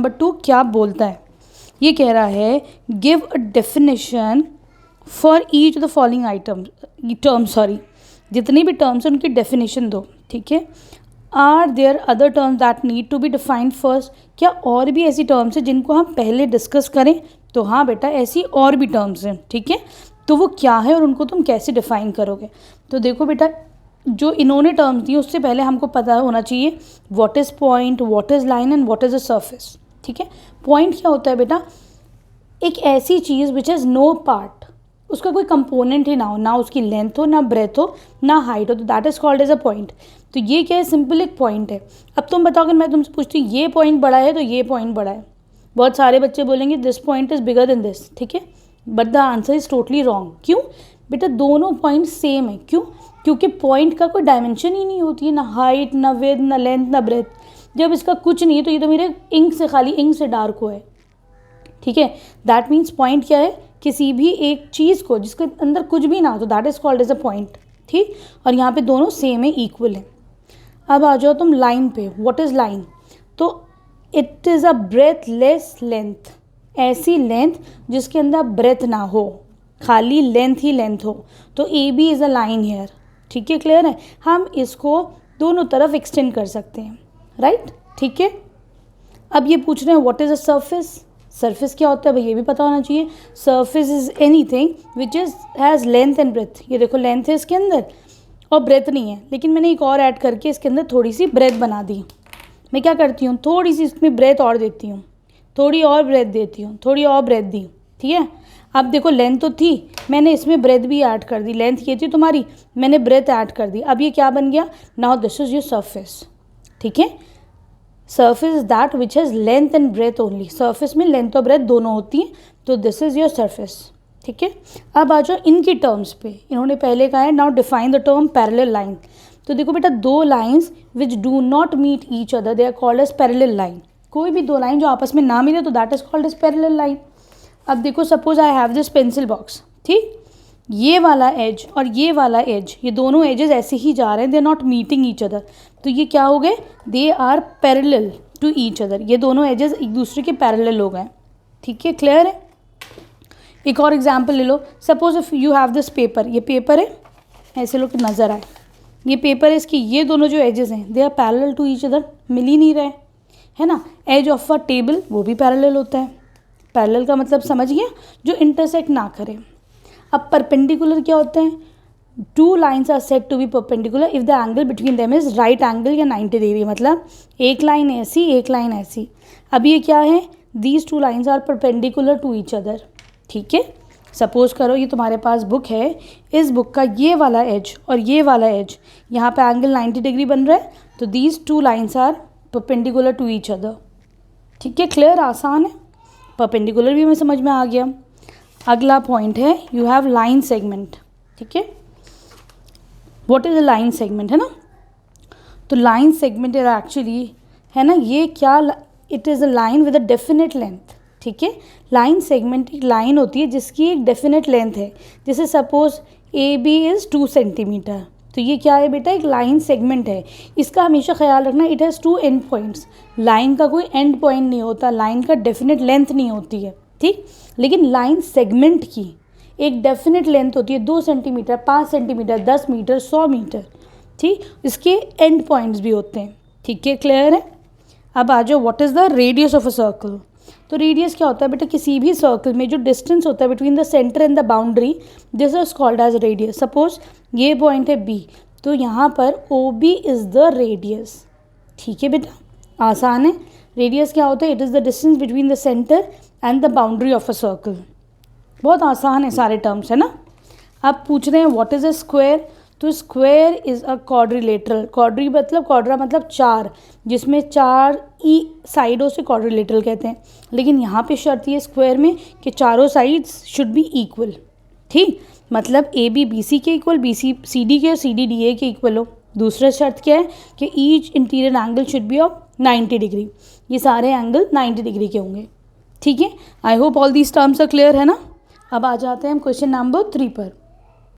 Number 2 क्या बोलता है, ये कह रहा है give a definition for each the following जितनी भी टर्म्स हैं उनकी डेफिनेशन दो, ठीक है। Are there other terms that need to be defined first, क्या और भी ऐसी टर्म्स हैं जिनको हम पहले डिस्कस करें? तो हाँ बेटा, ऐसी और भी टर्म्स हैं, ठीक है। तो वो क्या है और उनको तुम कैसे डिफाइन करोगे? तो देखो बेटा, जो इन्होंने टर्म्स दी उससे पहले हमको पता होना चाहिए what is point, what is line and what is a surface, ठीक है। पॉइंट क्या होता है बेटा? एक ऐसी चीज़ विच हैज़ नो पार्ट, उसका कोई कंपोनेंट ही ना हो, ना उसकी लेंथ हो, ना ब्रेथ हो, ना हाइट हो, तो that is called as a point. तो ये क्या है? सिंपल एक पॉइंट है। अब तुम बताओ, अगर मैं तुमसे पूछती हूँ ये पॉइंट बड़ा है तो ये पॉइंट बड़ा है, बहुत सारे बच्चे बोलेंगे this point is bigger than this, ठीक है, but the answer is totally wrong. क्यों बेटा? दोनों पॉइंट सेम है। क्यों? क्योंकि पॉइंट का कोई डायमेंशन ही नहीं होती है, ना हाइट, ना विड्थ, ना लेंथ, ना ब्रेथ। जब इसका कुछ नहीं है तो ये तो मेरे इंक से, खाली इंक से डार्क हुआ है, ठीक है। दैट मीन्स पॉइंट क्या है? किसी भी एक चीज़ को जिसके अंदर कुछ भी ना हो, तो that is called as a point, ठीक। और यहाँ पे दोनों सेम है, इक्वल है। अब आ जाओ तुम लाइन पे। What is line? तो it is a breathless length, ऐसी लेंथ जिसके अंदर ब्रेथ ना हो, खाली लेंथ ही लेंथ हो। तो A B is a line here, ठीक है, क्लियर है। हम इसको दोनों तरफ एक्सटेंड कर सकते हैं, राइट, ठीक है। अब ये पूछ रहे हैं what is a surface? Surface क्या होता है भाई? ये भी पता होना चाहिए। Surface is anything which is has length and breadth. ये देखो, लेंथ है इसके अंदर और ब्रेथ नहीं है, लेकिन मैंने एक और ऐड करके इसके अंदर थोड़ी सी ब्रेथ बना दी। मैं क्या करती हूँ, थोड़ी सी इसमें ब्रेथ और देती हूँ, थोड़ी और ब्रेथ देती हूँ, थोड़ी और ब्रेथ दी, ठीक है। अब देखो, लेंथ तो थी, मैंने इसमें ब्रेथ भी ऐड कर दी। लेंथ ये थी तुम्हारी, मैंने ब्रेथ ऐड कर दी। अब ये क्या बन गया? Now this is your surface, ठीक है। Surface is that which has length and breadth only. Surface में लेंथ और ब्रेथ दोनों होती हैं, तो दिस इज़ योर सरफेस, ठीक है। अब आ जाओ इनकी टर्म्स पे। इन्होंने पहले कहा है now define the term parallel line. तो देखो बेटा, दो lines which do not meet each other they are called as parallel line. कोई भी दो लाइन जो आपस में ना मिले तो that is called as parallel line. अब देखो, suppose I have this pencil box, ठीक, ये वाला एज और ये वाला एज, ये दोनों एजेस ऐसे ही जा रहे हैं, they are not meeting each other, तो ये क्या हो गए? They are parallel to each other. ये दोनों एजेस एक दूसरे के पैरेलल हो गए, ठीक है, क्लियर है। एक और एग्जांपल ले लो। Suppose if you have this paper, ये पेपर है, ऐसे लोग नज़र आए, ये पेपर है, इसकी ये दोनों जो एजेस हैं they are parallel to each other, मिल ही नहीं रहे, है ना। एज ऑफ अ टेबल, वो भी पैरेलल होता है। पैरेलल का मतलब समझ गया, जो इंटरसेक्ट ना करे। अब परपेंडिकुलर क्या होते हैं? Two lines are said to be perpendicular if the angle between them is right angle या 90 डिग्री, मतलब एक लाइन ऐसी, एक लाइन ऐसी। अब ये क्या है? These two lines are perpendicular to each other, ठीक है। सपोज करो ये तुम्हारे पास बुक है, इस बुक का ये वाला एज और ये वाला एज, यहाँ पे एंगल 90 डिग्री बन रहा है, तो these two lines are perpendicular to each other, ठीक है, क्लियर, आसान है। परपेंडिकुलर भी हमें समझ में आ गया। अगला पॉइंट है यू हैव लाइन सेगमेंट, ठीक है। What is a line segment, है ना। तो लाइन सेगमेंट इज एक्चुअली, है ना, ये क्या, it is a line with a definite length, ठीक है। लाइन सेगमेंट एक लाइन होती है जिसकी एक डेफिनेट लेंथ है। जैसे suppose A B is 2 centimetre, तो ये क्या है बेटा? एक लाइन सेगमेंट है। इसका हमेशा ख्याल रखना, it has 2 and points. Line का कोई एंड पॉइंट नहीं होता, लाइन का डेफिनेट लेंथ नहीं होती है, ठीक। लेकिन लाइन सेगमेंट की एक डेफिनेट लेंथ होती है, 2 सेंटीमीटर, 5 सेंटीमीटर, 10 मीटर, 100 मीटर, ठीक। इसके एंड पॉइंट्स भी होते हैं, ठीक है, क्लियर है। अब आ जाओ, what is the radius of a circle. तो रेडियस क्या होता है बेटा? किसी भी सर्कल में जो डिस्टेंस होता है between the centre and the boundary, this is called as radius. Suppose ये पॉइंट है बी, तो यहाँ पर O B is the radius, ठीक है बेटा, आसान है। रेडियस क्या होता है? It is the distance between the centre and the boundary of a circle. बहुत आसान है सारे टर्म्स, है ना। अब पूछ रहे हैं व्हाट इज़ अ स्क्वायर। तो square is a quadrilateral. Quadri मतलब, क्वाड्रा मतलब 4, जिसमें 4 ई साइडों से क्वाड्रिलेटरल कहते हैं। लेकिन यहाँ पे शर्त ये स्क्वायर में कि चारों साइड्स शुड बी इक्वल, ठीक। मतलब ए बी बी सी के equal, B C C D के और सी डी डी ए के इक्वल हो। दूसरा शर्त क्या है कि each interior angle should be of 90 degree. ये सारे एंगल 90 डिग्री के होंगे, ठीक है। I hope all these terms are clear, है ना। अब आ जाते हैं हम क्वेश्चन नंबर 3 पर।